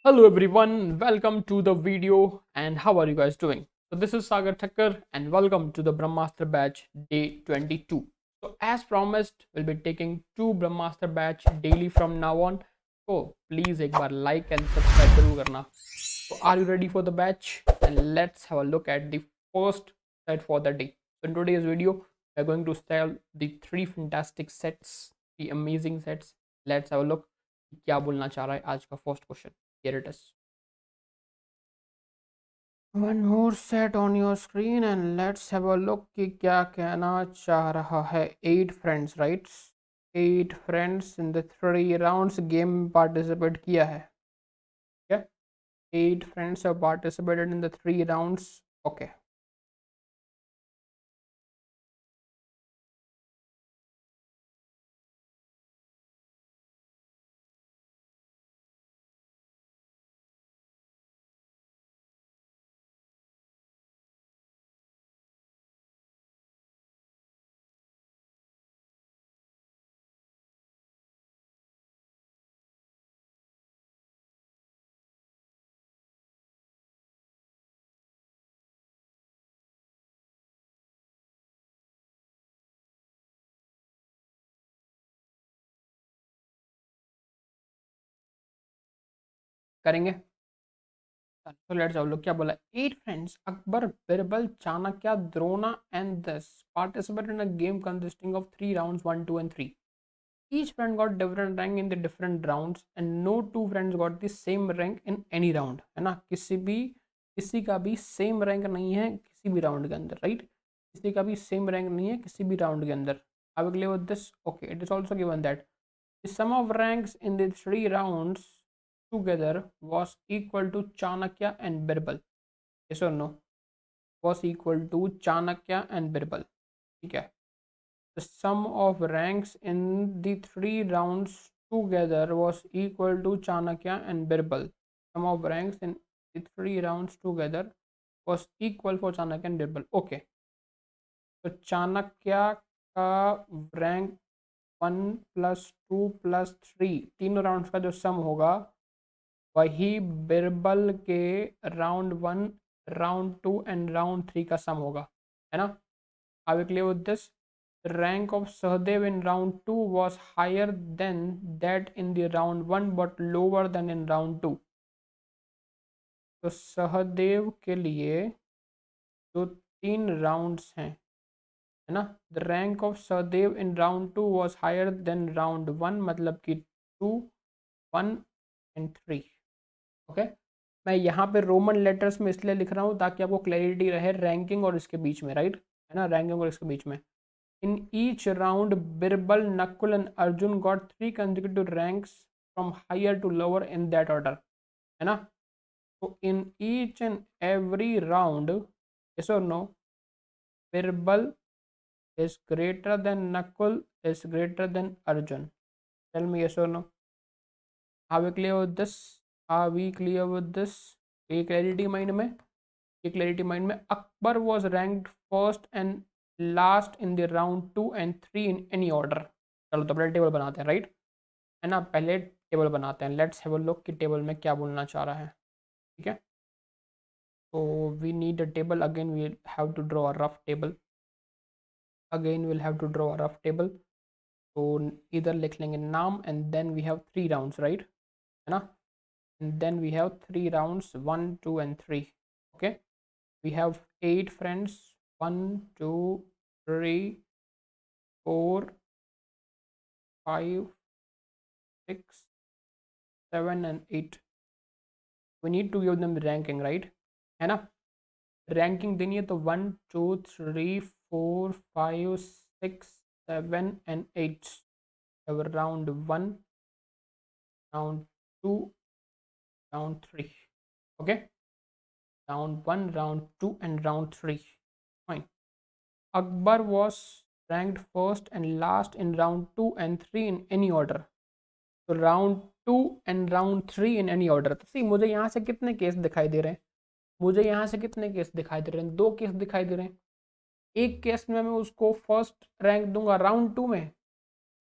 Hello everyone, welcome to the video and how are you guys doing? So this is Sagar Thakkar and welcome to the Brahmastra batch day 22. So as promised, we'll be taking two Brahmastra batch daily from now on. So please एक बार like and subscribe जरूर करना. So are you ready for the batch? And let's have a look at the first set for the day. So in today's video, we're going to sell the three fantastic sets, the amazing sets. Let's have a look क्या बोलना चाह रहा है आज का first question. Here it is. One more set on your screen and let's have a look कि क्या कहना चाह रहा है. 8 friends, right? 8 friends in the 3 rounds game participate किया है. क्या? 8 friends have participated in the 3 rounds. Okay. करेंगे. So let's have a look. क्या बोला? 8 friends Akbar, Birbal, Chanakya, Drona and this participated in a game consisting of 3 rounds 1, 2 and 3. Each friend got different rank in the different rounds and no two friends got the same rank in any round. है ना? किसी का भी same rank नहीं है किसी भी round के अंदर, राइट? किसी का भी सेम रैंक नहीं है किसी भी राउंड के अंदर. Are we clear with this? Okay, it is also given that the sum of ranks in the 3 rounds together was equal to Chanakya and Birbal. Yes or no? Was equal to Chanakya and Birbal. ठीक है. The sum of ranks in the 3 rounds together was equal to Chanakya and Birbal. Sum of ranks in the 3 rounds together was equal for Chanakya and Birbal. Okay. तो चाणक्य का rank 1 + 2 + 3 तीनों rounds का जो सम होगा वही बिरबल के राउंड 1, राउंड 2 एंड राउंड 3 का सम होगा, है ना? Are we clear with this? The rank of Sahadev in round 2 was higher than that in the round 1 but lower than in round 2. तो सहदेव के लिए जो 3 राउंड्स हैं, है ना? The rank of Sahadev in round 2 was higher than round 1, मतलब कि 2, 1 and 3. Okay. मैं यहाँ पे रोमन लेटर्स में इसलिए लिख रहा हूँ ताकि आपको क्लैरिटी रहे रैंकिंग और इसके बीच में, राइट? है ना? रैंकिंग और इसके बीच में. In each round, Birbal, Nakul and Arjun got 3 consecutive ranks from higher to lower in that order. है ना? So in each and every round, yes or no, Birbal is greater than Nakul is greater than Arjun. Tell me yes or no. Are we clear with this? Are we clear with this? ये clarity mind में, ये clarity mind में. Akbar was ranked first and last in the round 2 and 3 in any order. चलो तो पहले table बनाते हैं, right? है ना? पहले टेबल बनाते हैं. लेट्स हैव अ लुक कि टेबल में क्या बोलना चाह रहा है. ठीक है. तो we need a table. Again we have to draw a rough table. Again we'll have to draw a rough table. तो इधर लिख लेंगे नाम and then we have 3 rounds, right? है ना? And then we have 3 rounds 1, 2 and 3. Okay. We have 8 friends. 1, 2, 3, 4, 5, 6, 7 and 8. We need to give them the ranking, right? है ना? Ranking देनी है तो 1, 2, 3, 4, 5, 6, 7 and 8. Have round 1, round 2, round 3. Okay? Round 1, round 2 and round 3. Fine. Akbar was ranked first and last in round 2 and 3 in any order. तो round 2 and round 3 in any order. तो सी मुझे यहाँ से कितने केस दिखाई दे रहे हैं? मुझे यहाँ से कितने केस दिखाई दे रहे हैं? 2 केस दिखाई दे रहे हैं. एक केस में मैं उसको फर्स्ट रैंक दूंगा राउंड 2 में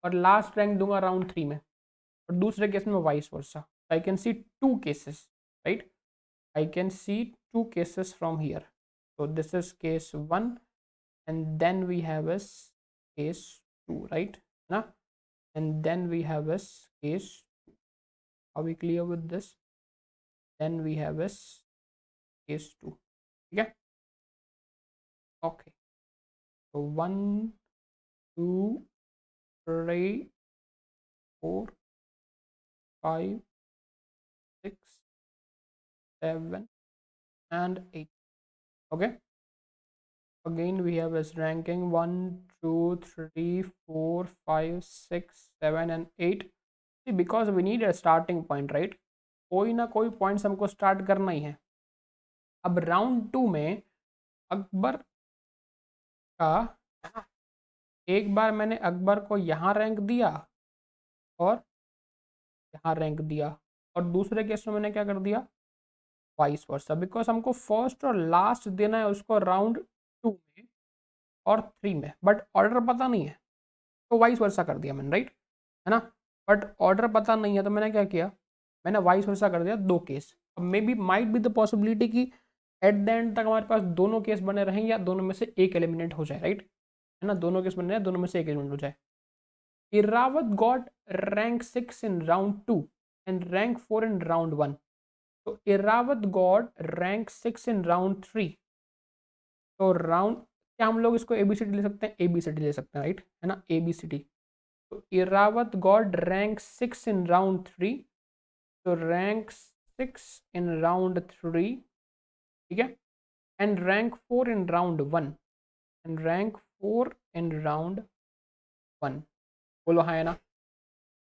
और लास्ट रैंक दूंगा राउंड 3 में, और दूसरे केस में vice versa. I can see two cases, right? I can see two cases from here. So this is case 1 and then we have as case 2, right? Now, and then we have as case 2. Are we clear with this? Then we have as case 2. Okay? Okay. So 1, 2, 3, 4, 5, 6, 7, and 8. Okay. Again, we have as ranking 1, 2, 3, 4, 5, 6, 7, and 8. See, because we need a starting point, right? कोई ना कोई points हमको start करना ही है. अब round 2 में अकबर का, एक बार मैंने अकबर को यहाँ रैंक दिया और यहाँ रैंक दिया, और दूसरे केस में मैंने क्या कर दिया, वाइस वर्सा, बिकॉज हमको फर्स्ट और लास्ट देना है उसको राउंड 2 में और 3 में, बट ऑर्डर पता नहीं है तो वाइस वर्सा कर दिया मैंने, राइट, है ना. बट ऑर्डर पता नहीं है तो मैंने क्या किया, मैंने वाइस वर्सा कर दिया 2 केस. अब may be might be the possibility कि एट द एंड तक हमारे पास दोनों केस बने रहें या दोनों में से एक एलिमिनेट हो जाए, राइट, है ना. दोनों केस बने रहे, दोनों में से एक एलिमिनेट हो जाए. Airavat got rank 6 in round 2 and rank 4 in round 1. तो Airavat got rank 6 in round 3. तो राउंड, क्या हम लोग इसको एबीसीडी ले सकते हैं, एबीसीडी ले सकते हैं, राइट, है ना, एबीसीडी. तो Airavat got rank 6 in round 3. तो रैंक 6 in round 3, ठीक है, and rank 4 in round 1 and rank 4 in round 1. बोलो हाँ है ना.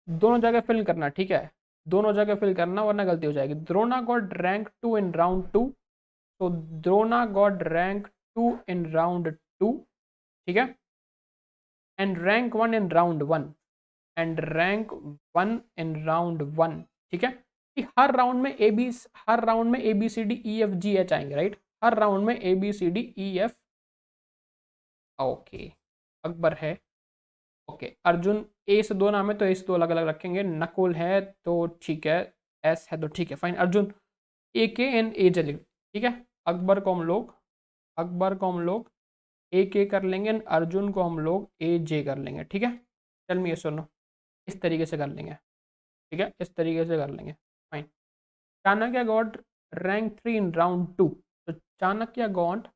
दोनों जगह फिल करना, ठीक है, दोनों जगह फिल करना वरना गलती हो जाएगी. Drona got rank 2 in round 2. तो Drona got rank 2 in round 2, ठीक है, and rank 1 in round 1 and rank 1 in round 1, ठीक है. कि हर राउंड में ए बी, हर राउंड में A B C D E F G H आएंगे, राइट, हर राउंड में A B C D E F. Okay, Akbar है, ओके, अर्जुन ए से 2 नाम है तो ए से 2 अलग अलग रखेंगे. नकुल है तो ठीक है, एस है तो ठीक है, फाइन. अर्जुन ए के एंड ए जे, ठीक है. अकबर को हम लोग, अकबर को हम लोग ए के कर लेंगे एंड अर्जुन को हम लोग ए जे कर लेंगे, ठीक है. चल मैं ये सुनो, इस तरीके से कर लेंगे, ठीक है, इस तरीके से कर लेंगे, fine. Chanakya got rank 3 in round 2. तो Chanakya got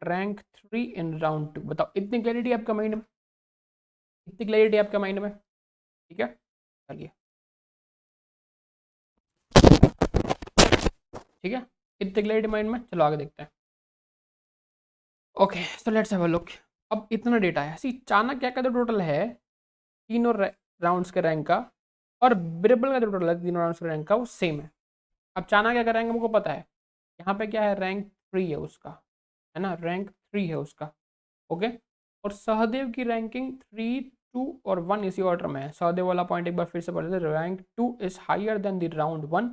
rank 3 in round 2. बताओ, इतनी क्लैरिटी आपका माइंड में, इतनी क्लैरिटी आपके माइंड में, ठीक है. चलिए, ठीक है, इतनी क्लैरिटी माइंड में, चलो आगे देखते हैं. Okay, so let's have a look. अब इतना डेटा है, सी चाणक्य का जो टोटल है तीनों राउंड्स के रैंक का, और बिरबल का जो टोटल है तीनों राउंड्स के रैंक का, वो सेम है. अब चाणक्य का रैंक हमको पता है, यहाँ पे क्या है, रैंक 3 है उसका, है ना, रैंक 3 है उसका, ओके. और सहदेव की रैंकिंग 3, 2 और 1 इसी ऑर्डर में है. सहदेव वाला पॉइंट एक बार फिर से पढ़ लेते हैं. Rank 2 is higher than the round 1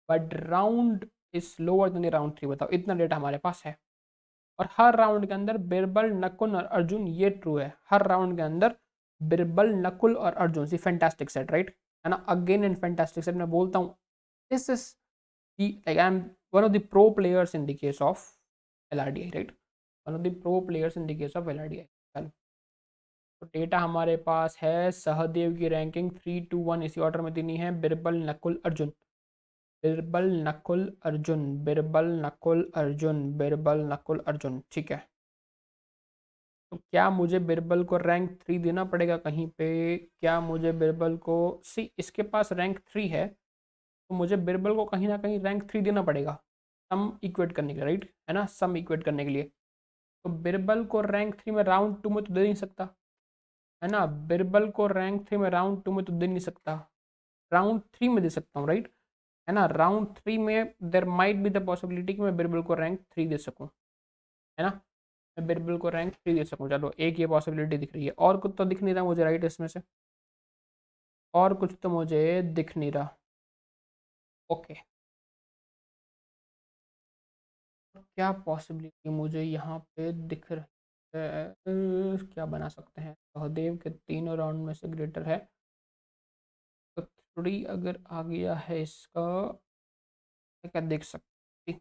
but round is lower than the round 3. बताओ, इतना डेटा हमारे पास है. और हर राउंड के अंदर बिरबल, नकुल और अर्जुन, ये ट्रू है. हर राउंड के अंदर बिरबल, नकुल और अर्जुन, सी फैंटास्टिक सेट, राइट, है ना. अगेन इन फैंटास्टिक सेट मैं बोलता हूँ, this is like I'm one of the pro players in the case of LRDI, right, one of the pro players in the case of LRDI. चलो, तो data हमारे पास है, सहदेव की रैंकिंग 3, 2, 1 इसी order में देनी है. बिरबल, नकुल, अर्जुन, बिरबल, नकुल, अर्जुन, बिरबल, नकुल, अर्जुन, बिरबल, नकुल, अर्जुन, ठीक है. तो क्या मुझे बिरबल को रैंक 3 देना पड़ेगा कहीं पे, क्या मुझे बिरबल को, सी इसके पास रैंक 3 है तो मुझे बिरबल को कहीं ना कहीं रैंक 3 देना पड़ेगा, सम इक्वेट करने के लिए, राइट, है ना, सम इक्वेट करने के लिए. तो बिरबल को रैंक 3 में राउंड 2 में तो दे नहीं सकता, है ना. बिरबल को रैंक 3 में राउंड 2 में तो दे नहीं सकता, राउंड 3 में दे सकता हूँ, राइट, है ना. राउंड 3 में there might be the possibility कि मैं बिरबल को रैंक 3 दे सकूँ, है ना, मैं बिरबल को रैंक 3 दे सकूँ. चलो, एक ये पॉसिबिलिटी दिख रही है, और कुछ तो दिख नहीं रहा मुझे, राइट, इसमें से और कुछ तो मुझे दिख नहीं रहा. ओके, क्या पॉसिबिलिटी मुझे यहाँ पे दिख रही है, क्या बना सकते हैं. सहदेव के तीनों राउंड में से ग्रेटर है तो 3 अगर आ गया है इसका, क्या देख सकते,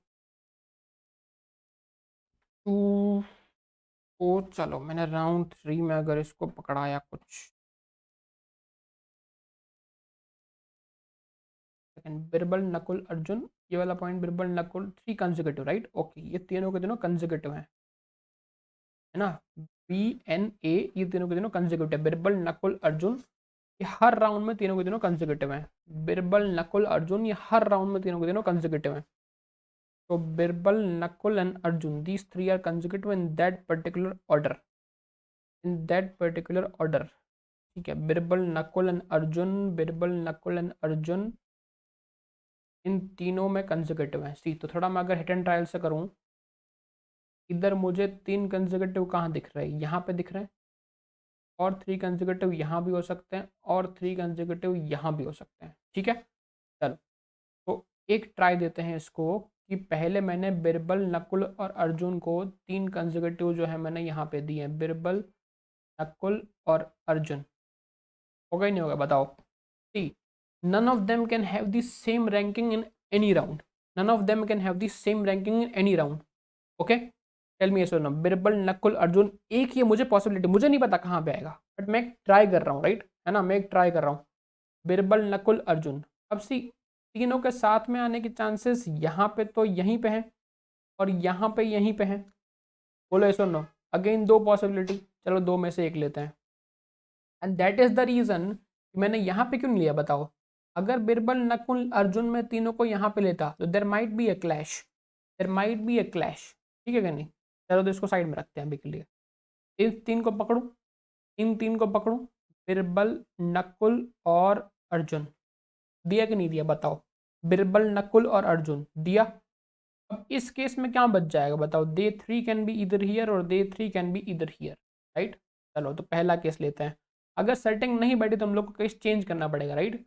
2 4, चलो मैंने राउंड 3 में अगर इसको पकड़ाया कुछ, सेकंड बिरबल नकुल अर्जुन, ये वाला point Birbal Nakul 3 consecutive, right, okay, ये तीनों के तीनों कंसेक्यूटिव हैं, है ना, BNA, ये तीनों के तीनों कंसेक्यूटिव, बिरबल नकुल अर्जुन, ये हर राउंड में तीनों के तीनों कंसेक्यूटिव हैं, बिरबल नकुल अर्जुन, ये हर राउंड में तीनों के तीनों कंसेक्यूटिव हैं, तो Birbal Nakul and Arjun, these 3 are consecutive in that particular order, in that particular order, ठीक है, बिरबल नकुल एंड अर्जुन, बिरबल नकुल एंड अर्जुन इन तीनों में कंसेक्यूटिव हैं, सी, तो थोड़ा मैं अगर हिट एंड ट्रायल से करूं, इधर मुझे 3 कंसेक्यूटिव कहाँ दिख रहे हैं, यहाँ पे दिख रहे हैं, और 3 कंसेक्यूटिव यहाँ भी हो सकते हैं, और 3 कंसेक्यूटिव यहाँ भी हो सकते हैं, ठीक है, चलो, तो एक ट्राई देते हैं इसको, कि पहले मैंने बिरबल नकुल और अर्जुन को 3 कंसेक्यूटिव जो है मैंने यहाँ पे दिए हैं, बिरबल नकुल और अर्जुन, होगा ही नहीं होगा बताओ, सी, none of them can have the same ranking in any round, none of them can have the same ranking in any round, okay, tell me, yes or no, Birbal Nakul Arjun, एक ये मुझे पॉसिबिलिटी, मुझे नहीं पता कहाँ पे आएगा, बट मैं ट्राई कर रहा हूँ, राइट, है ना, मैं एक ट्राई कर रहा हूँ, बिरबल नकुल अर्जुन, अब सी, तीनों के साथ में आने के चांसेस यहाँ पे तो यहीं पे हैं, और यहाँ पे यहीं पे हैं, बोलो yes or no, अगेन दो पॉसिबिलिटी, चलो दो में से एक लेते हैं, and that is the reason मैंने यहाँ पे क्यों नहीं लिया बताओ, अगर बिरबल नकुल अर्जुन में तीनों को यहाँ पे लेता तो there might be A clash, there might be A clash, ठीक है क्या नहीं, चलो तो इसको साइड में रखते हैं अभी के लिए, इन तीन को पकड़ूं, इन तीन को पकड़ूं, बिरबल नकुल और अर्जुन, दिया कि नहीं दिया बताओ, बिरबल नकुल और अर्जुन दिया, अब इस केस में क्या बच जाएगा बताओ, दे 3 कैन बी इधर हियर और दे 3 कैन बी इधर हियर, राइट, चलो तो पहला केस लेते हैं, अगर सेटिंग नहीं बैठी तो हम लोग को केस चेंज करना पड़ेगा, राइट,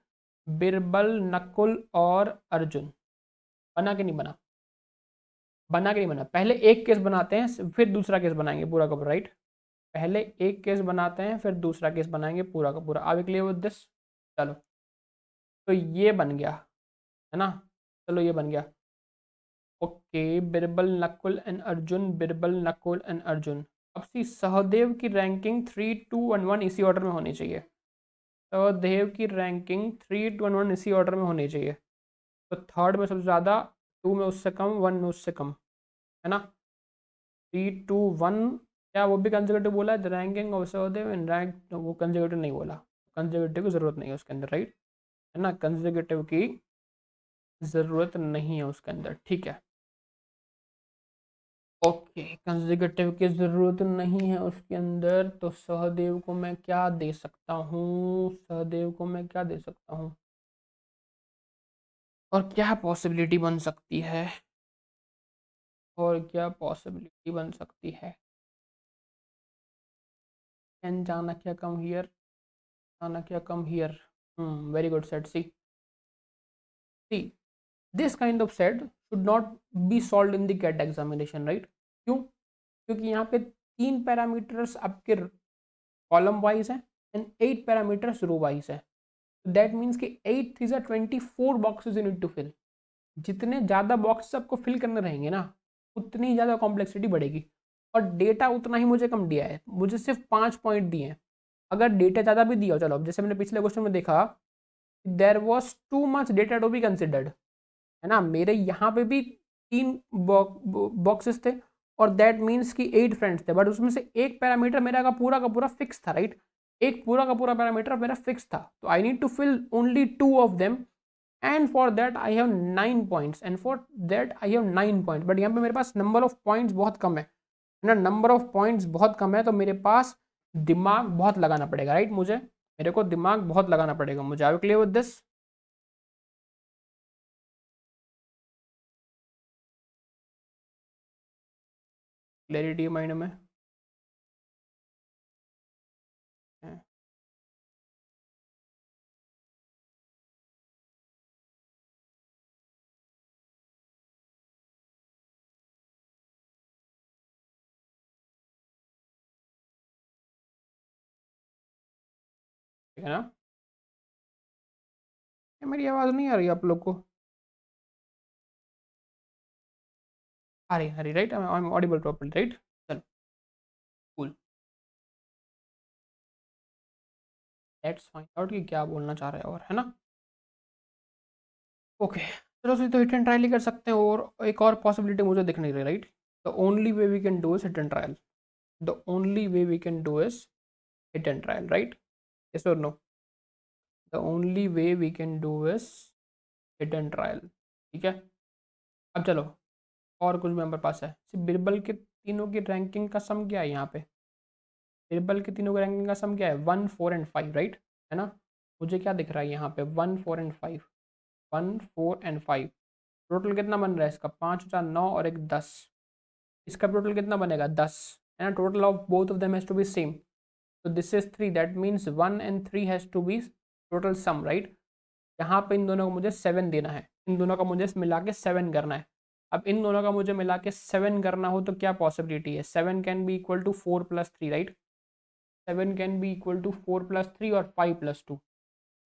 बिरबल नकुल और अर्जुन, बना के नहीं बना, बना के नहीं बना, पहले एक केस बनाते हैं फिर दूसरा केस बनाएंगे पूरा का पूरा, राइट, पहले एक केस बनाते हैं फिर दूसरा केस बनाएंगे पूरा का पूरा, are we clear with this, चलो, तो ये बन गया, है ना, चलो ये बन गया, okay, Birbal Nakul and Arjun, Birbal Nakul and Arjun, अब सी, सहदेव की रैंकिंग 3, 2 और 1 इसी ऑर्डर में होनी चाहिए, सहदेव की रैंकिंग 3, 2 और 1 इसी ऑर्डर में होनी चाहिए, तो थर्ड में सबसे ज़्यादा, 2 में उससे कम, 1 में उससे कम, है ना, 3, 2, 1, क्या वो भी कंजर्वेटिव बोला है, the ranking of Sahadev in rank, वो कंजर्वेटिव नहीं बोला, कंजर्वेटिव की ज़रूरत नहीं है उसके अंदर, राइट, है ना, कंजर्वेटिव की ज़रूरत नहीं है उसके अंदर, ठीक है, ओके, कंसेक्यूटिव की ज़रूरत नहीं है उसके अंदर, तो सहदेव को मैं क्या दे सकता हूँ, सहदेव को मैं क्या दे सकता हूँ, और क्या पॉसिबिलिटी बन सकती है, और क्या पॉसिबिलिटी बन सकती है, can Chanakya come here, Chanakya come here, very good set, see, see, this kind of set should not be solve in the CAT examination, right, क्यों, क्योंकि यहाँ पे 3 पैरामीटर्स आपके कॉलम वाइज हैं एंड 8 पैरामीटर्स रो वाइज है, दैट मीन्स कि 8 three ज़ा 24 boxes you need to fill, जितने ज़्यादा बॉक्स आपको फिल करने रहेंगे ना, उतनी ज़्यादा कॉम्प्लेक्सिटी बढ़ेगी, और डेटा उतना ही मुझे कम दिया है, मुझे सिर्फ 5 पॉइंट दिए हैं, अगर डेटा ज़्यादा भी दिया हो, चलो अब जैसे मैंने पिछले क्वेश्चन में देखा, there was too much data to be considered, है ना, मेरे यहाँ पे भी 3 बॉक्सेस थे, और दैट मीन्स कि 8 फ्रेंड्स थे, बट उसमें से एक पैरामीटर मेरा का पूरा फिक्स था, राइट, एक पूरा का पूरा पैरामीटर मेरा फिक्स था, तो I need to fill only 2 of them, and for that I have 9 points, and for that I have 9 points, but यहाँ पे मेरे पास नंबर ऑफ पॉइंट्स बहुत कम है ना, नंबर ऑफ पॉइंट्स बहुत कम है, तो मेरे पास दिमाग बहुत लगाना पड़ेगा, राइट, मुझे, मेरे को दिमाग बहुत लगाना पड़ेगा मुझे, are you clear with this, clarity mind में है, ठीक है ना, मेरी आवाज़ नहीं आ रही आप लोग को? आ रही right, I am audible properly right? चल कूल, लेट्स फाइंड आउट कि क्या बोलना चाह रहे हैं और, है ना? ओके, चलो फिर तो हिट एंड ट्रायल ही कर सकते हैं, और एक और पॉसिबिलिटी मुझे दिख नहीं रही right? The only way we can do is hit and trial, the only way we can do is hit and trial right? Yes और no? The only way we can do is hit and trial, ठीक है? अब चलो, और कुछ भी हमारे पास है। बिरबल के तीनों की रैंकिंग का सम क्या है यहाँ पे? बिरबल के तीनों की रैंकिंग का सम क्या है? 1 4 एंड 5 राइट, है ना? मुझे क्या दिख रहा है यहाँ पे? 1 4 एंड 5, 1 4 एंड 5, टोटल कितना बन रहा है इसका? 5 4 9 और एक 10, इसका टोटल कितना बनेगा? 10, है ना? Total of both of them has to be same, तो this is 3, that means 1 and 3 has to be total sum right? यहाँ पे इन दोनों को मुझे 7 देना है, इन दोनों का मुझे मिला के 7 करना है। अब इन दोनों का मुझे मिला के 7 करना हो तो क्या पॉसिबिलिटी है? 7 can be equal to 4 + 3 right? 7 can be equal to 4 + 3 और 5 + 2।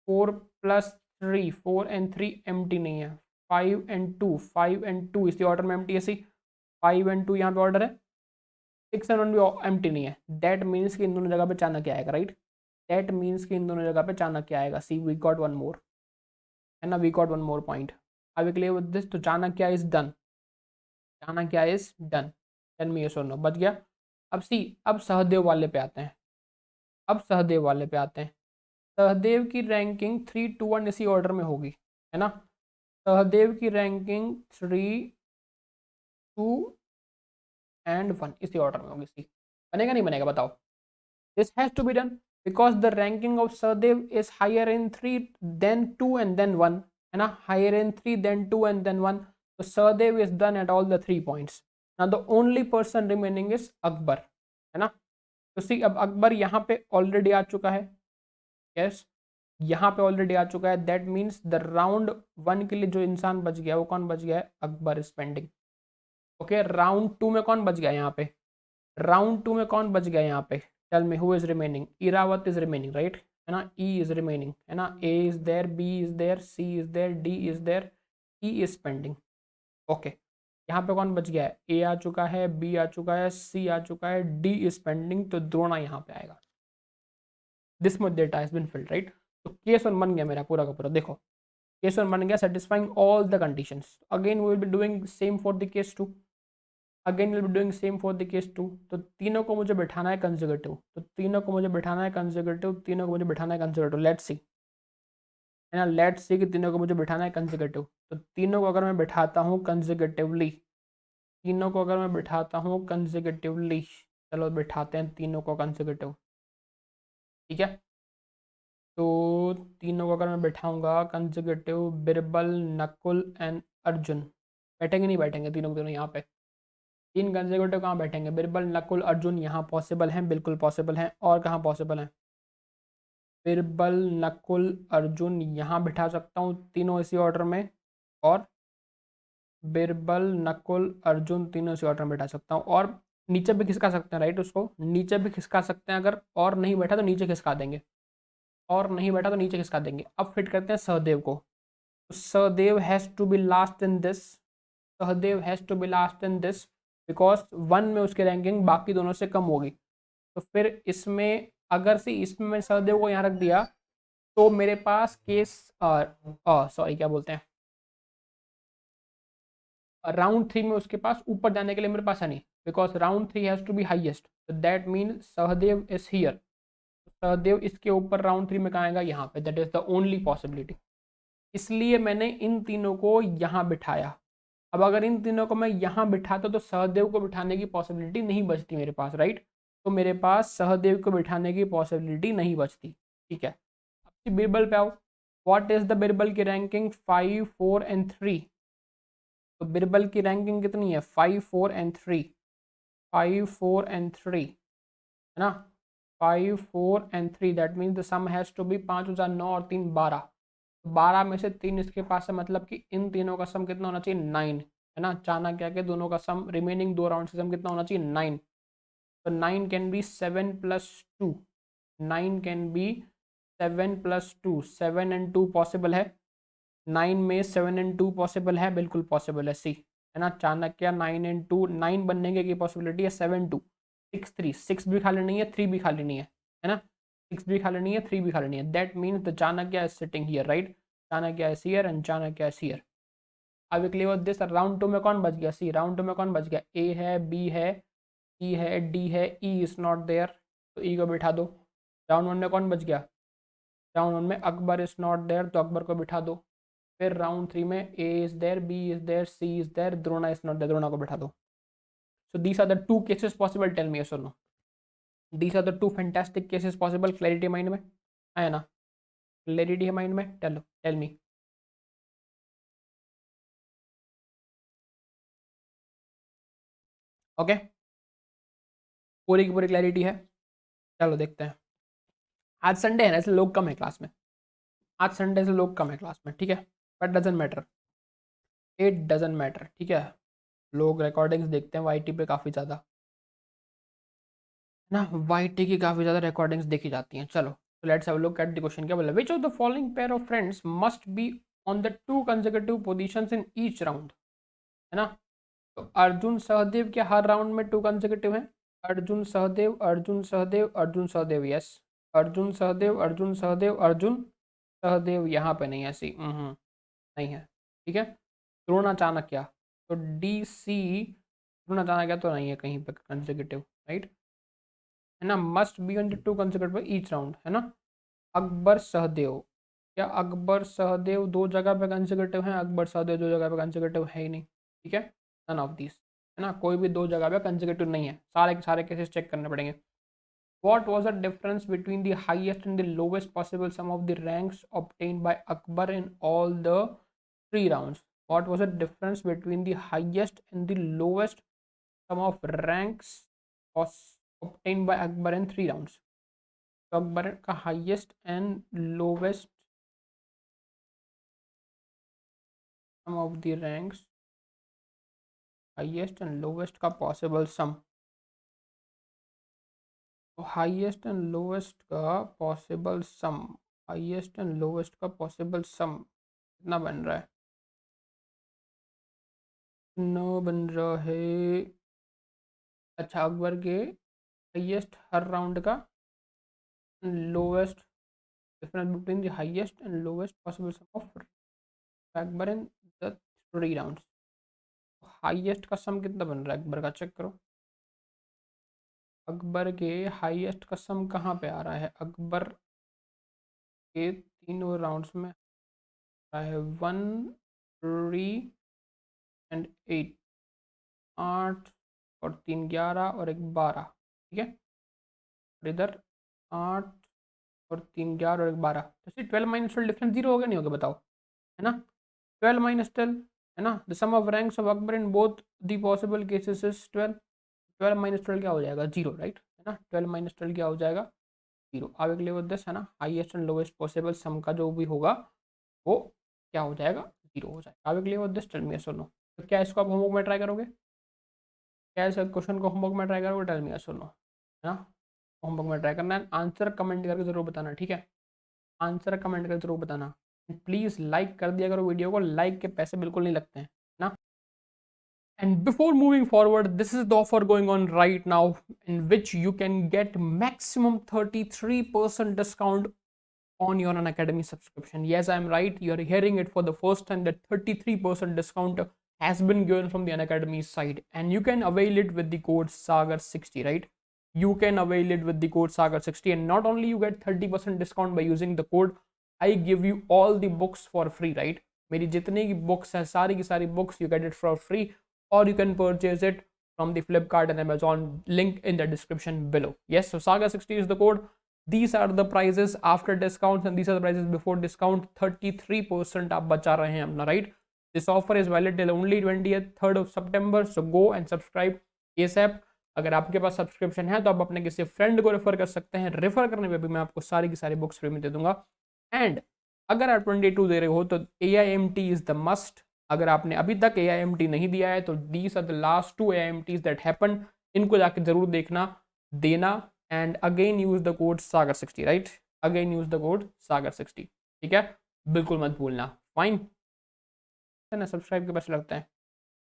4 + 3, 4 and 3 एम्प्टी नहीं है, 5 and 2 इसी ऑर्डर में एम्प्टी है। सी 5 and 2 यहाँ पे ऑर्डर है, 6 and 1 भी एम्प्टी नहीं है। दैट मीन्स कि इन दोनों जगह पे चाणक्य आएगा राइट? दैट मीन्स कि इन दोनों जगह पे चाणक्य आएगा। See we got one more, है ना? We got one more point. अब क्लियर विद दिस, तो Chanakya is done, Chanakya is done. Tell me yes और नो, बच गया। अब सी, अब सहदेव वाले पे आते हैं, अब सहदेव वाले पे आते हैं। सहदेव की रैंकिंग 3 2 1 इसी ऑर्डर में होगी, है ना? सहदेव की रैंकिंग 3 2 and 1 इसी ऑर्डर में होगी। सी बनेगा नहीं बनेगा बताओ? This has to be done because the ranking of Sahdev is higher in 3 than 2 and then 1, है ना? Higher in 3 than 2 and then 1, तो Sahdev is done at all the 3 points. Now the only person remaining is Akbar, है ना? तो सी अब अकबर यहाँ पे already आ चुका है, यस, यहाँ पे ऑलरेडी आ चुका है। दैट मीन्स द राउंड 1 के लिए जो इंसान बच गया वो कौन बच गया है? Akbar is pending. Okay, round 2 में कौन बच गया यहाँ पे? राउंड 2 में कौन बच गया यहाँ पे? Tell me who is remaining? Iravat is remaining right, है ना? ई इज रिमेनिंग, है ना? A is there, B is there, C is there, D is there, E is pending. Okay, यहाँ पे कौन बच गया है? ए आ चुका है, बी आ चुका है, सी आ चुका है, डी इज पेंडिंग, तो द्रोणा यहाँ पे आएगा। This much data has been filled right? तो केस वन बन गया मेरा पूरा का पूरा। देखो, केस वन बन गया satisfying all the conditions. Again we will be doing same for the case 2, again will be doing same for the case 2। तो तीनों को मुझे बिठाना है कंसेक्यूटिव, तो तीनों को मुझे बिठाना है कंसेक्यूटिव, तीनों को मुझे बिठाना है कंसेक्यूटिव। लेट्स सी, है ना? लेट्स सी कि तीनों को मुझे बिठाना है कंसेक्यूटिव। तो तीनों को अगर मैं बिठाता हूँ कंसेक्यूटिवली, तीनों को अगर मैं बिठाता हूँ कंसेक्यूटिवली, चलो बिठाते हैं तीनों को कंसेक्यूटिव, ठीक है? तो तीनों को अगर मैं बिठाऊंगा कंसेक्यूटिव, बिरबल, नकुल एंड अर्जुन, बैठेंगे नहीं बैठेंगे? तीनों के तीनों यहाँ पे तीन कंसेक्यूटिव कहाँ बैठेंगे? बिरबल, नकुल, अर्जुन यहाँ पॉसिबल हैं, बिल्कुल पॉसिबल हैं। और कहाँ पॉसिबल हैं? बिरबल, नकुल, अर्जुन यहाँ बिठा सकता हूँ तीनों इसी ऑर्डर में, और बिरबल, नकुल, अर्जुन तीनों इसी ऑर्डर में बिठा सकता हूँ। और नीचे भी खिसका सकते हैं राइट? उसको नीचे भी खिसका सकते हैं, अगर और नहीं बैठा तो नीचे खिसका देंगे, और नहीं बैठा तो नीचे खिसका देंगे। अब फिट करते हैं सहदेव को, तो Sahdev has to be last in this, Sahdev has to be last in this, because 1 में उसकी रैंकिंग बाकी दोनों से कम होगी। तो फिर इसमें अगर से इसमें मैं सहदेव को यहाँ रख दिया, तो मेरे पास केस सॉरी क्या बोलते हैं, राउंड 3 में उसके पास ऊपर जाने के लिए मेरे पास है नहीं, because round 3 has to be highest, तो that mean Sahadev is here. Sahadev इसके ऊपर राउंड 3 में कहाँ आएगा? यहाँ पे, that is the only possibility. इसलिए मैंने इन तीनों को यहाँ बिठाया। अब अगर इन तीनों को मैं यहाँ बिठाता तो सहदेव को बिठाने की पॉसिबिलिटी नहीं बचती मेरे पास राइट? तो मेरे पास सहदेव को बिठाने की पॉसिबिलिटी नहीं बचती, ठीक है? अब बिरबल पे आओ, व्हाट इज द बिरबल की रैंकिंग? 5 4 and 3, तो बिरबल की रैंकिंग कितनी है? 5 4 and 3, 5 4 and 3, है ना? 5 4 and 3, that means the sum has to be 5 × 9 और 3 12, 12 में से 3 इसके पास है, मतलब कि इन तीनों का सम कितना होना चाहिए? 9, है ना? चाणक्य के दोनों का सम, रिमेनिंग 2 राउंड से सम कितना होना चाहिए? 9। तो 9 can be 7 + 2, 9 can be 7 + 2, 7 and 2 possible है, 9 में 7 and 2 पॉसिबल है, बिल्कुल पॉसिबल है, सी है ना। चाणक्य 9 and 2, 9 बनने की पॉसिबिलिटी है, 7 2 6 3, 6 भी खाली नहीं है, 3 भी खाली नहीं है ना। 6 भी खाली नहीं है, 3 भी खाली नहीं है, that means the Chanakya is sitting here, right. Chanakya is here and Chanakya is here. अब वी क्लियर दिस। राउंड 2 में कौन बच गया, सी। राउंड 2 में कौन बच गया, ए है, बी है, ई है, डी है, ई इज नॉट देयर, तो ई को बिठा दो। राउंड 1 में कौन बच गया, राउंड 1 में अकबर इज नॉट देयर, तो अकबर को बिठा दो। फिर राउंड 3 में A is there, B is there, C is there, Drona is not there, Drona को बिठा दो। So these are the two cases possible, tell me yes और no. These are the two fantastic cases possible. Clarity mind में आया ना, clarity है mind में, tell me. Okay, पूरी की पूरी क्लैरिटी है। चलो देखते हैं। आज संडे है ना, इसलिए लोग कम है क्लास में। आज संडे से लोग कम है क्लास में, ठीक है, but doesn't matter, it doesn't matter, ठीक है। लोग रिकॉर्डिंग्स देखते हैं वाईटी पे काफ़ी ज़्यादा ना, वाईटी की काफ़ी ज़्यादा रिकॉर्डिंग्स देखी जाती हैं। चलो let's have a look at the question. क्या बोला, which of the following pair of friends must be on the two consecutive positions in each round, है ना। तो अर्जुन सहदेव क्या हर राउंड में टू कंसेक्यूटिव हैं, अर्जुन सहदेव, अर्जुन सहदेव, अर्जुन सहदेव, यस। अर्जुन सहदेव, अर्जुन सहदेव, अर्जुन सहदेव, यहाँ पे नहीं है, सी नहीं है, ठीक है। द्रोण चाणक्य, तो डी सी, द्रोण चाणक्य तो नहीं है कहीं पे कंसेक्यूटिव, राइट, है ना। Must be on the two consecutive each round, है ना। अकबर सहदेव, क्या अकबर सहदेव दो जगह पे कंसेक्यूटिव हैं, अकबर सहदेव दो जगह पे कंसेक्यूटिव है ही नहीं, ठीक है। नन ऑफ दिस, है ना, कोई भी दो जगह पे कंसेक्यूटिव नहीं है, सारे के सारे केसेस चेक करने पड़ेंगे। What was the difference between the highest and the lowest possible sum of the ranks obtained by Akbar in all the three rounds? What was the difference between the highest and the lowest sum of ranks was obtained by Akbar in 3 rounds? तो अकबर का highest and lowest sum of the ranks, highest and lowest का possible sum, तो highest and lowest का possible sum, highest and lowest का possible sum कितना बन रहा है, नो बन रहा है। अच्छा, अकबर के हाईएस्ट हर राउंड का, lowest difference between the highest and lowest possible sum of Akbar in the 3 rounds. Highest का सम कितना बन रहा है अकबर का, चेक करो। अकबर के हाईएस्ट का सम कहाँ पे आ रहा है, अकबर के तीनों राउंड्स में आ रहा है 1 3 एंड 8, 8 और 3 11 और 1 12, ठीक है। और इधर 8 और 3 11 और 1 12, तो सिर्फ 12 माइनस 12 डिफरेंस जीरो हो गया, नहीं होगा बताओ, है ना। 12 माइनस 12, है ना, the sum of ranks of Akbar in both the possible cases is 12। 12 minus 12 क्या हो जाएगा, जीरो, राइट, है ना। 12 माइनस 12 क्या हो जाएगा, जीरो। अब एक लेवल दिस, है ना, हाईएस्ट एंड लोवेस्ट पॉसिबल सम का जो भी होगा वो क्या हो जाएगा, जीरो हो जाएगा। अब एक level this, tell me yes और नो। तो क्या इसको आप होमवर्क में ट्राई करोगे, क्या इस क्वेश्चन को होमवर्क में ट्राई करोगे, टेल मी यस और नो, है ना। होमवर्क में ट्राई करना है, आंसर कमेंट करके जरूर बताना, ठीक है। आंसर कमेंट करके जरूर बताना। प्लीज़ लाइक कर दिया करो वीडियो को, लाइक के पैसे बिल्कुल नहीं लगते हैं ना। And before moving forward, this is the offer going on right now in which you can get maximum 33% discount on your Unacademy subscription. Yes, I'm right. You're hearing it for the first time that 33% discount has been given from the Unacademy side, and you can avail it with the code Sagar60, right? You can avail it with the code Sagar60, and not only you get 30% discount by using the code, I give you all the books for free, right? मेरी जितनी की books हैं, सारी की सारी books you get it for free, or you can purchase it from the Flipkart and Amazon, link in the description below. Yes, so Saga60 is the code. These are the prices after discounts and these are the prices before discount. 33% आप बचा रहे हैं अपना, right? This offer is valid till only 20th 3rd of September, so go and subscribe ASAP. अगर आपके पास subscription है तो आप अपने किसी फ्रेंड को रेफर कर सकते हैं, रेफर करने पे भी मैं आपको सारी की सारी बुक्स फ्री में दे दूंगा। एंड अगर आप 22 दे रहे हो तो AIMT इज द मस्ट। अगर आपने अभी तक AIMT नहीं दिया है तो these are the last 2 AIMTs that happen, इनको जाके जरूर देखना, देना। And again use the code सागर60, right, again use the code सागर60, ठीक है, बिल्कुल मत भूलना। फाइन। है ना, सब्सक्राइब के पैसे लगते हैं।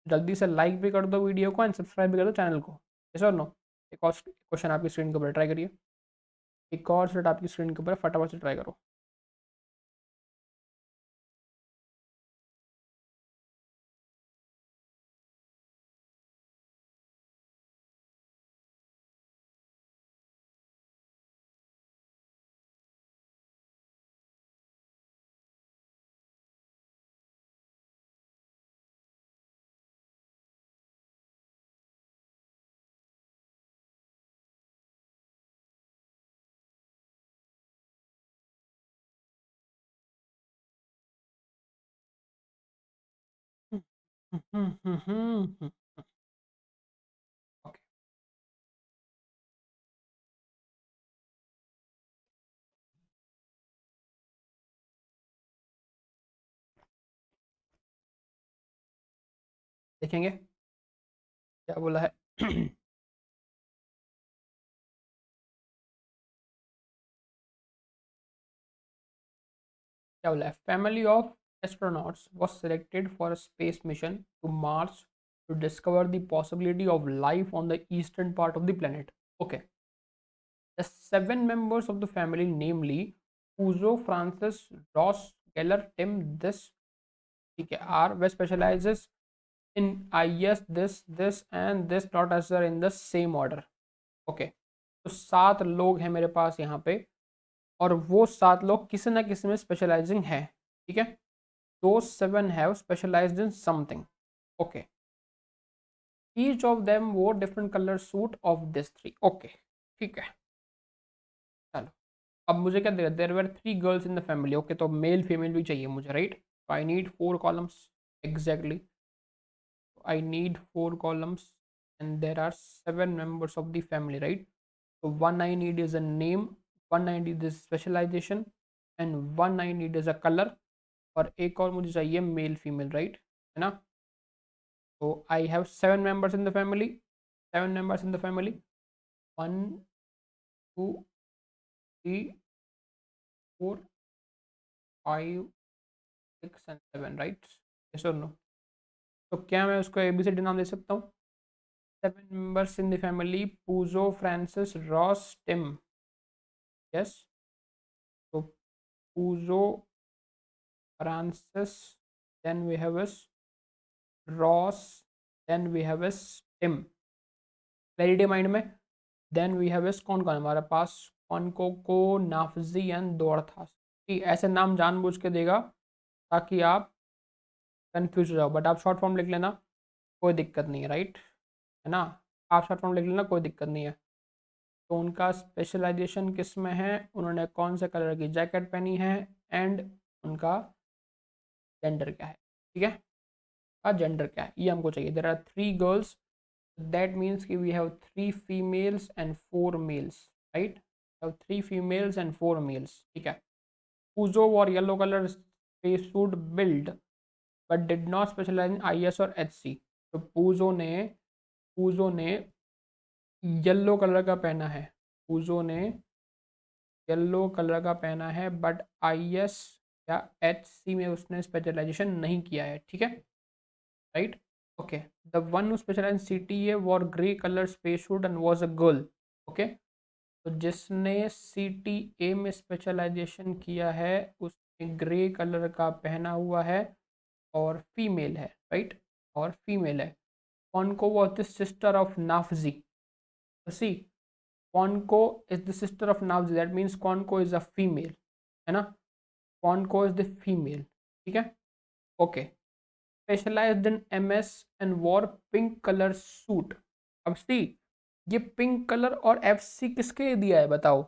जल्दी से लाइक भी कर दो वीडियो को एंड सब्सक्राइब भी कर दो चैनल को। यस और नो? एक और क्वेश्चन आपकी स्क्रीन के ऊपर ट्राई करिए, एक और सेट आपकी स्क्रीन के ऊपर फटाफट से ट्राई करो। ओके, देखेंगे क्या बोला है। क्या बोला है, family of astronauts was selected for a space mission to Mars to discover the possibility of life on the eastern part of the planet. Okay, the 7 members of the family, namely Uzo, Francis, Ross, Geller, Tim, this, ठीक है, are were specializes in IS, this and this, not as are in the same order. Okay, तो 7 लोग हैं मेरे पास यहाँ पे, और वो 7 लोग किसी ना किसी में स्पेशलाइजिंग है। ठीक है, those 7 have specialized in something. Okay, each of them wore different color suit of this 3. Okay, ठीक है, चलो अब मुझे क्या देगा, there were 3 girls in the family. Okay, तो मेल फीमेल भी चाहिए मुझे, right? I need 4 columns, exactly, I need 4 columns and there are 7 members of the family, right? So one I need is a name, one I need is specialization, and one I need is a color, और एक और मुझे चाहिए male female, right, है ना? तो I have 7 members in the family, 7 members in the family, 1 2 3 4 5 6 and 7, right? Yes और no? तो क्या मैं उसको ABCD नाम दे सकता हूँ? 7 members इन द फैमिली, पूजो, फ्रांसिस, रॉस, टिम। यस, तो पूजो, Francis, then we have is Ross, then we have is Tim, clarity mind में। देन वी हैव इस कौन कौन है हमारे पास, कॉनकोको, नाफजी एंड दोर्थास। ठीक, ऐसे नाम जानबूझ के देगा ताकि आप कंफ्यूज हो जाओ, बट आप शॉर्ट फॉर्म लिख लेना, कोई दिक्कत नहीं है, राइट, है ना? आप शॉर्ट फॉर्म लिख लेना, कोई दिक्कत नहीं है। तो उनका स्पेशलाइजेशन किस में है, उन्होंने कौन से कलर की जैकेट पहनी है, एंड उनका जेंडर क्या है। ठीक है, का जेंडर क्या है ये हमको चाहिए। There are 3 girls, that means कि we have 3 females and 4 males, right? Have 3 females and 4 males, ठीक है। Puzo wore yellow color spacesuit build but did not specialize in IS और HC। तो पूजो ने येलो कलर का पहना है, पूजो ने येलो कलर का पहना है, बट IS या HC में उसने स्पेशलाइजेशन नहीं किया है। ठीक है, right? Okay, the one who specialize in CTA wore grey colour space suit and was a girl. Okay, तो जिसने CTA में स्पेशलाइजेशन किया है उसने ग्रे कलर का पहना हुआ है और फीमेल है, राइट? और फीमेल है। Conco was the sister of Nafzi. See, Conco is the sister of Nafzi, that means Conco is a female, है ना? कॉनको इज द फीमेल, ठीक है। Okay, specialised in MS and wore pink colour suit. अब see, ये pink colour और FC किसके लिए दिया है बताओ?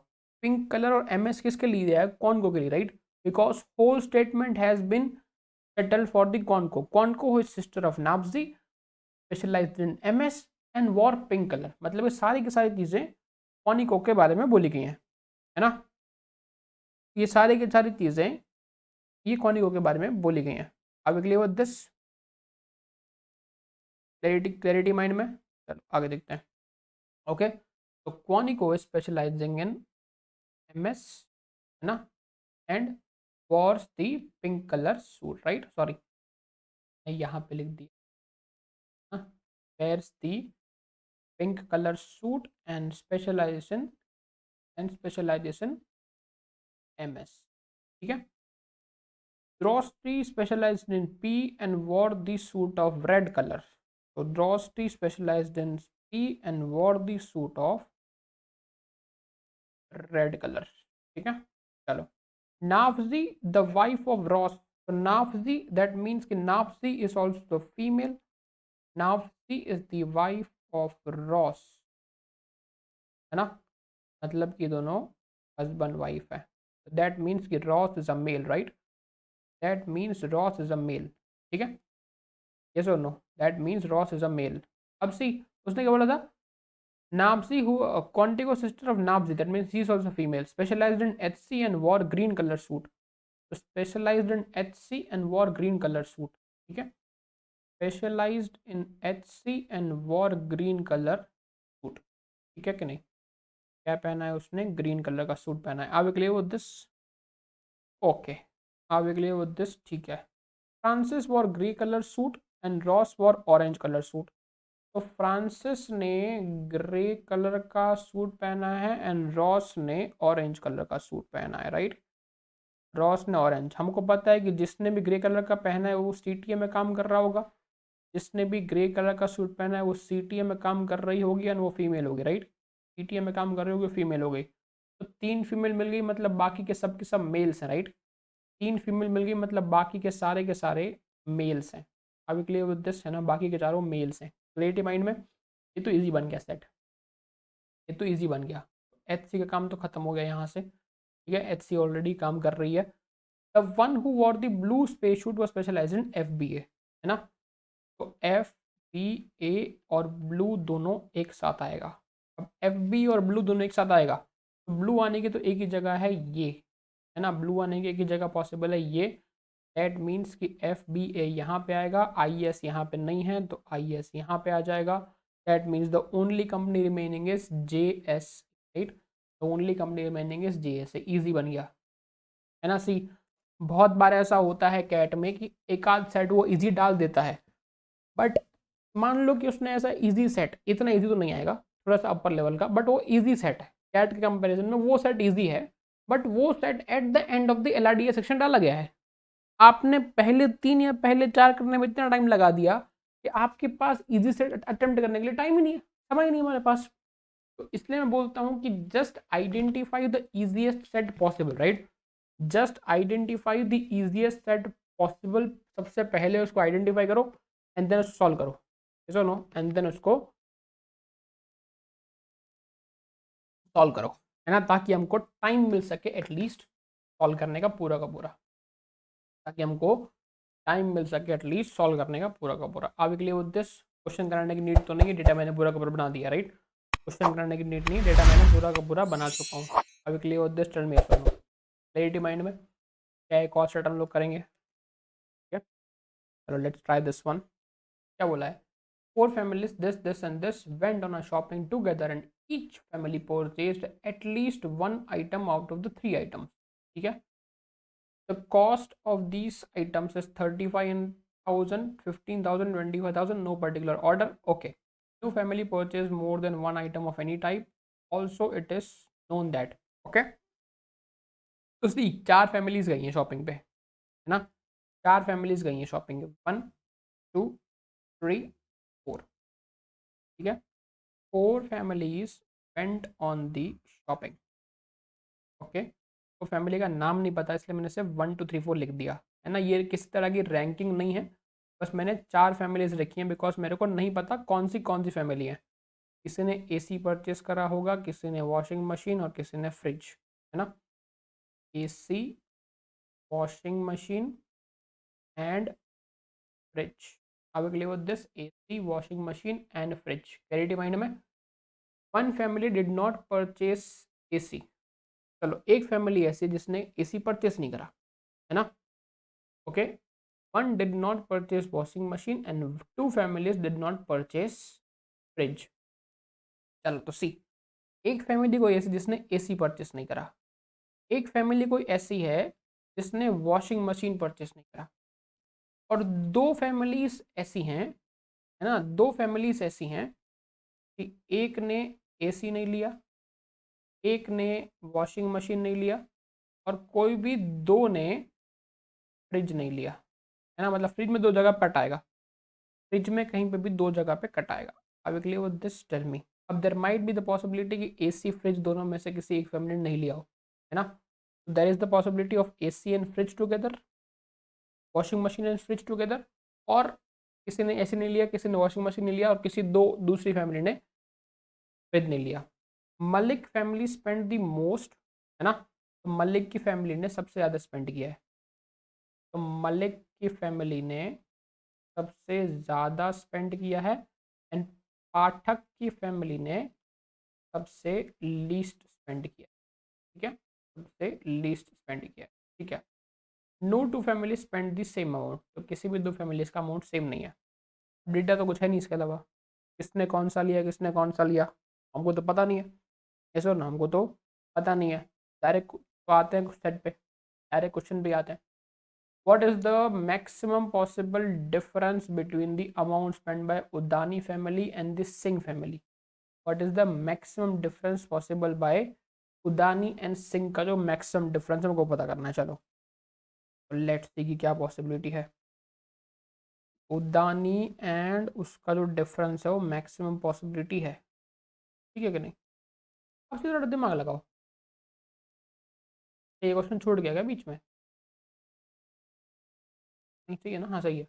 पिंक कलर और MS किसके लिए दिया है? कॉनको के लिए, right? Because whole statement has been settle for the Conco. Conco who is sister of Nafzi, specialised in MS and wore pink colour, मतलब ये सारी की सारी चीजें कॉनिको के बारे में बोली गई हैं, है ना? ये सारी की सारी चीजें ये कॉनिको के बारे में बोली गई हैं। अब क्लियर दिस, क्लैरिटी माइंड में। चलो आगे देखते हैं। ओके, तो क्वानिको स्पेशलाइजिंग इन MS, है ना, and Wars the pink colour suit, right? Sorry, मैं यहाँ पे लिख दिया, wears the pink color suit and specialization MS, ठीक है। Drosty specialized in P and wore the suit of red color. So Drosty specialized in P and wore the suit of red color, ठीक है। चलो, Nafzi the wife of Ross. So Nafzi, that means कि Nafzi is also the female. Nafzi is the wife of Ross, है ना, मतलब कि दोनों husband wife है। दैट मीन्स कि Ross is a male, right, that means Ross is a male, ठीक है। यस और no, that means Ross is a male. अब सी, उसने क्या बोला था, नापसी who Quantico sister of Napsi, that means she is also female, specialized in HC and wore green color suit. So specialized in HC and wore green color suit, ठीक है, specialized in HC and wore green color suit, ठीक है कि नहीं। क्या पहना है उसने, ग्रीन कलर का सूट पहना है। Are we clear with this, okay, are we clear with this, ठीक है। Francis wore grey colour suit and Ross wore orange colour suit. तो फ्रांसिस ने ग्रे कलर का सूट पहना है एंड रॉस ने ऑरेंज कलर का सूट पहना है, राइट। रॉस ने ऑरेंज, हमको पता है कि जिसने भी ग्रे कलर का पहना है वो सीटीए में काम कर रहा होगा, जिसने भी ग्रे कलर का सूट पहना है वो सीटीए में काम कर रही होगी एंड वो फीमेल होगी, राइट। सीटीए में काम कर रही होगी, फीमेल हो गई। तो 3 फीमेल मिल गई, मतलब बाकी के सब मेल्स हैं, राइट। 3 फीमेल मिल गई, मतलब बाकी के सारे मेल्स हैं। अभी क्लियर विद दिस, है ना, बाकी के चारों मेल्स हैं। क्लियरिटी माइंड में, ये तो इजी बन गया सेट, ये तो इजी बन गया। एच सी का काम तो खत्म हो गया यहाँ से, ठीक है, एच सी ऑलरेडी काम कर रही है। The one who wore the blue space suit was specialize in FBA, है ना। तो FBA और ब्लू दोनों एक साथ आएगा। अब FB और ब्लू दोनों एक साथ आएगा, तो ब्लू आने की तो एक ही जगह है ये, है ना, ब्लू आने की एक ही जगह पॉसिबल है ये। दैट मीन्स कि FBA यहाँ पे आएगा, IS यहाँ पे नहीं है तो IS यहाँ पे आ जाएगा। That means the only company remaining is JS, right, the only company remaining is JS। Easy बन गया, है ना। सी, बहुत बार ऐसा होता है कैट में कि एक आध सेट वो इजी डाल देता है, बट मान लो कि उसने ऐसा इजी सेट, इतना इजी तो नहीं आएगा, थोड़ा सा अपर लेवल का, बट वो इजी सेट है कैट के कंपैरिजन में, वो सेट इजी है, बट वो set at the end of the LRDA section डाला गया है। आपने पहले 3 या पहले 4 करने में इतना टाइम लगा दिया कि आपके पास इजी सेट अटेम्प्ट करने के लिए टाइम ही नहीं है, समय ही नहीं हमारे पास। तो इसलिए मैं बोलता हूँ कि just identify the easiest set possible, right, just identify the easiest set possible. सबसे पहले उसको आइडेंटिफाई करो एंड देन उसको सॉल्व करो, यस और नो, एंड देन उसको सॉल्व करो, है ना, ताकि हमको टाइम मिल सके एटलीस्ट सॉल्व करने का पूरा का पूरा, ताकि हमको टाइम मिल सके एटलीस्ट सॉल्व करने का पूरा का पूरा। अब क्लियर विद दिस, क्वेश्चन कराने की नीड तो नहीं है, डेटा मैंने पूरा का पूरा बना दिया, राइट। क्वेश्चन कराने की नीड नहीं, डेटा मैंने पूरा का पूरा बना चुका हूँ। अभी clear with this, tell me yes और नो। क्लियरिटी माइंड में, क्या एक और सेट हम लोग करेंगे, ठीक है। चलो लेट्स ट्राई दिस वन। क्या बोला है, 4 families, this and this went on a shopping together and each family purchased at least one item out of the 3 items, ठीक है। The cost of these items is 35,000, 15,000, 25,000, no particular order, okay। Two family purchase more than one item of any type, also it is known that, okay। तो सी, 4 families गई हैं shopping पे, है ना, 4 families गई हैं शॉपिंग पे, 1 2 3 4, ठीक है। 4 families went on the shopping, okay. तो फैमिली का नाम नहीं पता इसलिए मैंने सिर्फ 1 2 3 4 लिख दिया, है ना। ये किसी तरह की रैंकिंग नहीं है, बस मैंने 4 फैमिलीज रखी हैं बिकॉज मेरे को नहीं पता कौन सी फैमिली है। किसी ने AC परचेस करा होगा, किसी ने वॉशिंग मशीन और किसी ने फ्रिज, है ना। AC, washing machine and fridge. अब clear with this, AC, washing machine and fridge. Clarity mind में। One family did not purchase AC। चलो, एक फैमिली ऐसी जिसने AC परचेस नहीं करा, है ना, okay. One did not purchase washing machine and 2 families did not purchase fridge. चलो तो सी, एक फैमिली कोई ऐसी जिसने AC परचेस नहीं करा, एक फैमिली कोई ऐसी है जिसने वॉशिंग मशीन परचेस नहीं करा, और दो फैमिलीज ऐसी हैं, है ना, दो फैमिलीज ऐसी हैं कि एक ने एसी नहीं लिया, एक ने वॉशिंग मशीन नहीं लिया, और कोई भी दो ने फ्रिज नहीं लिया, है ना, मतलब फ्रिज में दो जगह कट आएगा, फ्रिज में कहीं पे भी दो जगह पे कट आएगा। अब clear with this, tell me. अब there might be the possibility कि एसी फ्रिज दोनों में से किसी एक फैमिली ने नहीं लिया हो, है ना, there is the possibility of AC and fridge together, washing machine and fridge together, और किसी ने एसी नहीं लिया, किसी ने वॉशिंग मशीन नहीं लिया, और किसी दो दूसरी फैमिली ने फ्रिज नहीं लिया। Malik family spend the most, है ना, तो मलिक की फैमिली ने सबसे ज़्यादा स्पेंड किया है, तो मलिक की फैमिली ने सबसे ज़्यादा स्पेंड किया है, एंड पाठक की फैमिली ने सबसे लीस्ट स्पेंड किया, ठीक है, सबसे लीस्ट स्पेंड किया, ठीक है। No two family spend the same amount, तो किसी भी दो फैमिलीज का अमाउंट सेम नहीं है। डेटा तो कुछ है नहीं इसके अलावा, किसने कौन सा लिया, किसने कौन सा लिया, हमको तो पता नहीं है, ऐसा ना, हमको तो पता नहीं है। डायरेक्ट तो आते हैं सेट पे, डायरेक्ट क्वेश्चन भी आते हैं। What is the maximum possible difference between the amount spent by Udani family and the Singh family? What is the maximum difference possible by Udani and Singh का जो maximum difference हमको पता करना है, चलो लेट्स सी कि क्या possibility है। उदानी एंड उसका जो डिफरेंस है वो मैक्सिमम पॉसिबिलिटी है, ठीक है कि नहीं। अब थोड़ा दिमाग लगाओ, ये क्वेश्चन छूट गया क्या बीच में, नहीं सही है ना, हाँ सही है।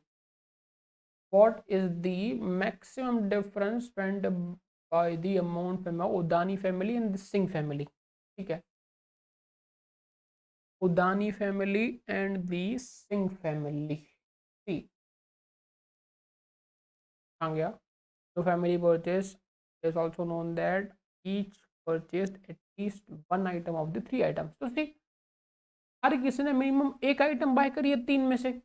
What is the maximum difference spent by the amount पे मैं Udani family and Singh family, ठीक है, Udani family and the Singh family, ठीक आ गया। तो family purchase is also known that each purchase at least one item of the three items, तो see हर किसी ने मिनिमम एक आइटम बाय करी है तीन में से।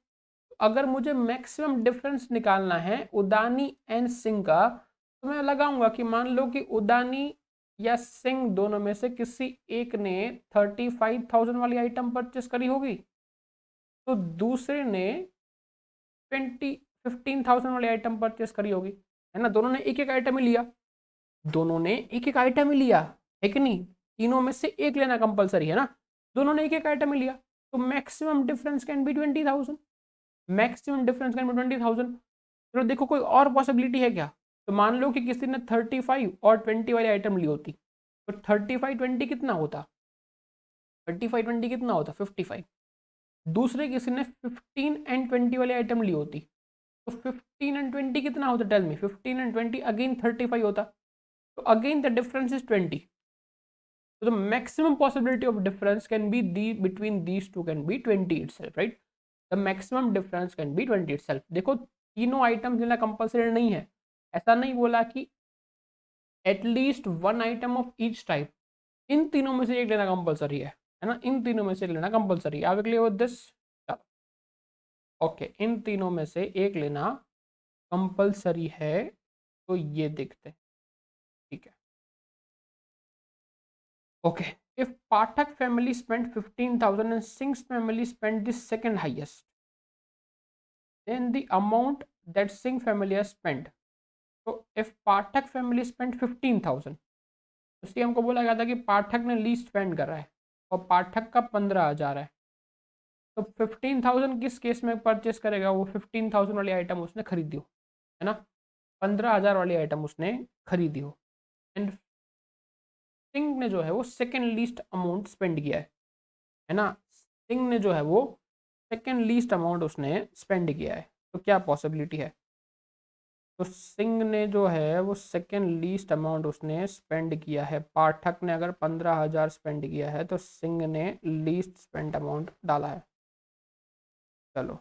अगर मुझे मैक्सिमम डिफरेंस निकालना है उदानी एंड सिंह का, तो मैं लगाऊंगा कि मान लो कि उदानी या सिंह दोनों में से किसी एक ने 35,000 वाली आइटम परचेस करी होगी, तो दूसरे ने 15,000 वाली आइटम परचेस करी होगी, है ना, दोनों ने एक एक आइटम ही लिया, दोनों ने एक एक आइटम ही लिया, है कि नहीं, तीनों में से एक लेना कंपलसरी है ना, दोनों ने एक एक आइटम ही लिया, तो maximum difference can be 20,000, maximum difference can be 20,000। चलो देखो कोई और पॉसिबिलिटी है क्या, तो मान लो कि किसी ने 35 और 20 वाली आइटम ली होती, तो 35 20 कितना होता, 35 20 कितना होता 55। दूसरे किसी ने 15 एंड 20 वाली आइटम ली होती, तो 15 एंड 20 कितना होता, टेल मी, 15 एंड 20 अगेन 35 होता, तो again the difference is 20। So the maximum possibility of difference can be between these two can be 20 itself, right? The maximum difference can be 20 itself. देखो तीनों item लेना compulsory नहीं है, ऐसा नहीं बोला कि at least one item of each type, इन तीनों में से एक लेना कंपलसरी है ना, इन तीनों में से एक लेना कंपलसरी है। आगे क्लियर विद दिस, ओके, इन तीनों में से एक लेना कंपलसरी है, तो ये देखते हैं, ठीक है। Okay, if Pathak family spent 15,000 and Singh's family spent the second highest, then the amount that Singh family has spent. So if Pathak family spent 15,000, उससे हमको बोला गया था कि पाठक ने लीस्ट स्पेंड कर रहा है और पाठक का 15,000 है, तो 15,000 किस केस में परचेस करेगा, वो 15,000 वाली आइटम उसने खरीदी हो, है ना, 15,000 वाली आइटम उसने खरीदी हो, एंड सिंह ने जो है वो सेकेंड लीस्ट अमाउंट स्पेंड किया है ना, सिंह ने जो है वो सेकेंड लीस्ट अमाउंट उसने स्पेंड किया है, तो क्या पॉसिबिलिटी है, तो सिंह ने जो है वो सेकेंड लीस्ट अमाउंट उसने स्पेंड किया है, पाठक ने अगर 15,000 स्पेंड किया है तो सिंह ने लीस्ट स्पेंड अमाउंट डाला है। चलो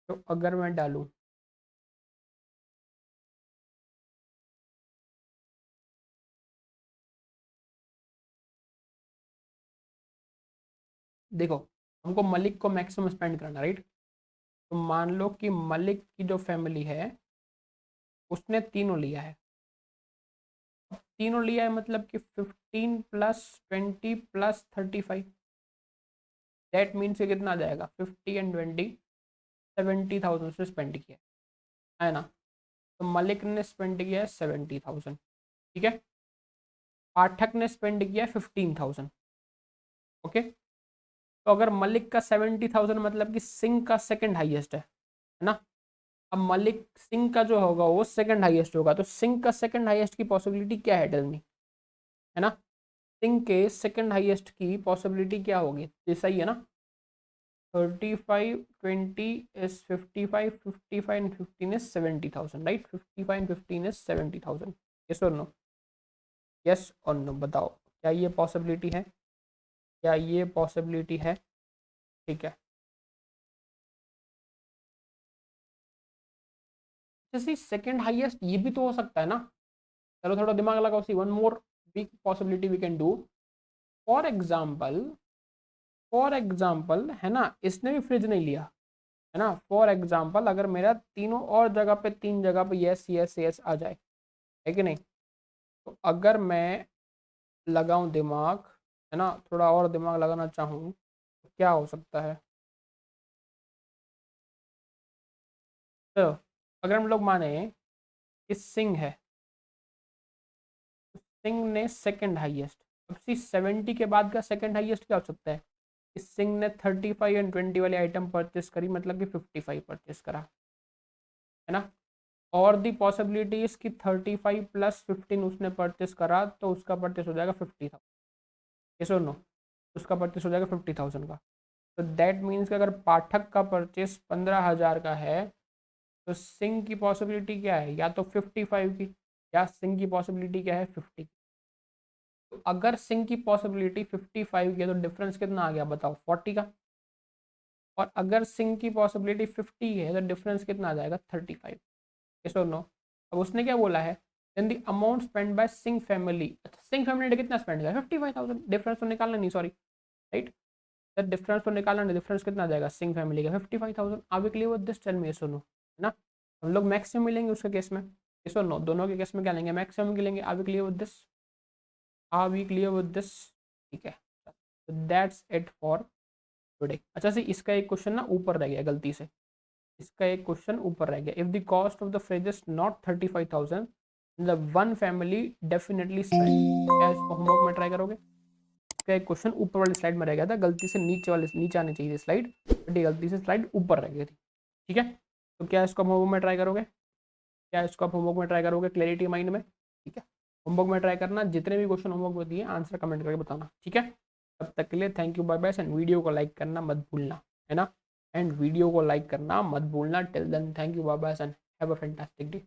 तो अगर मैं डालूं, देखो हमको मलिक को मैक्सिमम स्पेंड करना, राइट, तो मान लो कि मलिक की जो फैमिली है उसने तीनों लिया है, तीनों लिया है मतलब कि 15 प्लस 20 प्लस 35, दैट मीन्स कितना आ जाएगा 50 एंड 20 70,000 उसने स्पेंड किया है ना। तो मलिक ने स्पेंड किया है 70,000, ठीक है। पाठक ने स्पेंड किया है 15,000, ओके। तो अगर मलिक का 70,000 मतलब कि सिंह का सेकंड हाईएस्ट है ना। अब मलिक सिंह का जो होगा वो सेकंड हाईएस्ट होगा, तो सिंह का सेकंड हाईएस्ट की पॉसिबिलिटी क्या है टेल मी, है ना। सिंह के सेकंड हाईएस्ट की पॉसिबिलिटी क्या होगी, ये सही है ना। 35 20 is 55, 55 and 15 is 70,000, right. 55 and 15 is 70,000, yes और नो, यस और नो, बताओ क्या ये पॉसिबिलिटी है, क्या ये पॉसिबिलिटी है, ठीक है। जैसे सेकंड हाईएस्ट ये भी तो हो सकता है ना। चलो थोड़ा दिमाग लगाओ, see one more big possibility we can do. For example, for example है ना, इसने भी फ्रिज नहीं लिया है ना। फॉर एग्जाम्पल अगर मेरा तीनों और जगह पे, तीन जगह पे यस यस यस आ जाए, है कि नहीं। तो अगर मैं लगाऊं दिमाग, है ना, थोड़ा और दिमाग लगाना चाहूँ तो क्या हो सकता है। तो अगर हम लोग माने कि सिंह है, तो सिंह ने सेकंड हाईएस्ट, अब सी 70 के बाद का सेकंड हाईएस्ट क्या हो सकता है। कि सिंह ने 35 एंड 20 वाली आइटम परचेस करी, मतलब कि 55 परचेस करा, है ना। और दी पॉसिबिलिटी इसकी 35 प्लस 15 उसने परचेस करा, तो उसका परचेस हो जाएगा 50,000, यस और नो, उसका परचेस हो जाएगा 50,000 का। तो दैट मीन्स कि अगर पाठक का परचेस 15,000 का है, तो सिंह की पॉसिबिलिटी क्या है, या तो 55 की, या सिंह की पॉसिबिलिटी क्या है 50। तो अगर सिंह की पॉसिबिलिटी 55 की है, तो डिफरेंस कितना आ गया बताओ 40 का। और अगर सिंह की पॉसिबिलिटी 50 है, तो डिफरेंस कितना आ जाएगा 35, यस और नो। अब उसने क्या बोला है, then the amount spend by Singh family, अच्छा सिंह फैमिली ने कितना स्पेंड किया 55,000, डिफरेंस तो निकालना नहीं, सॉरी, राइट। द डिफरेंस तो निकालना नहीं, डिफरेंस कितना आ जाएगा सिंह फैमिली का 55,000। Are we clear with this, tell me yes और नो, है ना। हम लोग मैक्सिमम मिलेंगे उसके केस में, यस और नो, दोनों के केस में क्या लेंगे, मैक्सिमम के लेंगे। Are we clear with this, are we clear with this, ठीक है। तो दैट्स इट फॉर टुडे। अच्छा सी इसका एक क्वेश्चन ना ऊपर रह गया गलती से, इसका एक क्वेश्चन ऊपर रह गया। If the cost of the fridge is not 35,000, the one family definitely spend, क्या इसको होमवर्क में ट्राई करोगे। इसका एक क्वेश्चन ऊपर वाली स्लाइड में रह गया था, गलती से नीचे वाले, नीचे आनी चाहिए थी स्लाइड, बट ये गलती से स्लाइड ऊपर रह गई थी, ठीक है। तो क्या इसको होमवर्क में ट्राई करोगे, क्या इसको आप होमवर्क में ट्राई करोगे क्लैरिटी माइंड में, ठीक है। होमवर्क में ट्राई करना, जितने भी क्वेश्चन होमवर्क में दिए आंसर कमेंट करके बताना, ठीक है। तब तक के लिए thank you, bye bye, and video को लाइक करना मत भूलना, है ना। एंड वीडियो को लाइक करना मत भूलना। Till then thank you, bye bye, and have a fantastic day.